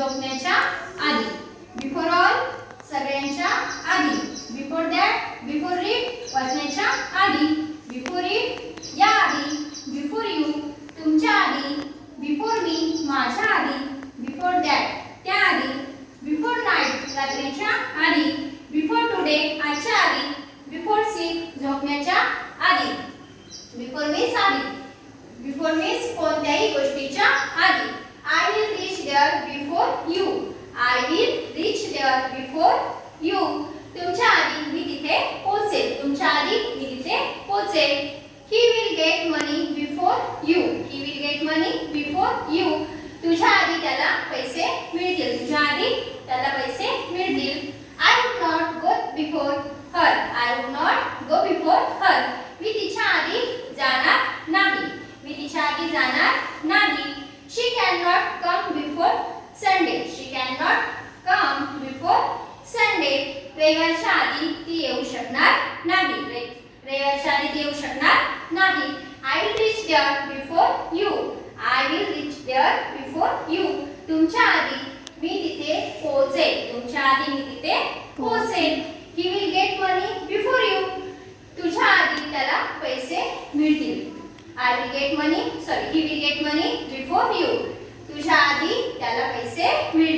झोपण्याच्या आधी. Before all सगळ्यांच्या आधी. बिफोर दॅट बिफोर रीड वाचण्याच्या आधी. बिफोर इट या आधी. बिफोर यू तुमच्या आधी. बिफोर मी माझ्या आधी. बिफोर दॅट त्या आधी. बिफोर नाईट रात्रीच्या आधी. बिफोर टुडे आजच्या आधी. बिफोर स्लीप झोपण्याच्या आधी. बिफोर मीन्स आधी. बिफोर मीन्स कोणत्याही गोष्टीच्या आधी. I will reach there before you. I will reach there before you तुमच्या आधी मी तिथे पोहोचेल. तुमच्या आधी मी तिथे पोहोचेल. He will get money before you. He will get money before you तुझ्या आधी त्याला पैसे मिळतील. तुझ्या आधी त्याला पैसे मिळतील. I would not go before her. I would not go before her. मी तिच्या आधी जाणार नाही. मी तिच्या आधी जाणार नाही. She cannot come before Sunday. She cannot come before Sunday. रविवारच्या आधी ती येऊ शकणार नाही. रविवारच्या आधी ती येऊ शकणार नाही. I will reach there before you. I will reach there before you. तुमच्या आधी मी तिथे पोहोचेल. तुमच्या आधी मी तिथे पोहोचेल. He will get money before you. तुझ्या आधी त्याला पैसे मिळतील. I will get money. Sorry, he will get money before you. तुझ्या आधी त्याला पैसे मिळतील.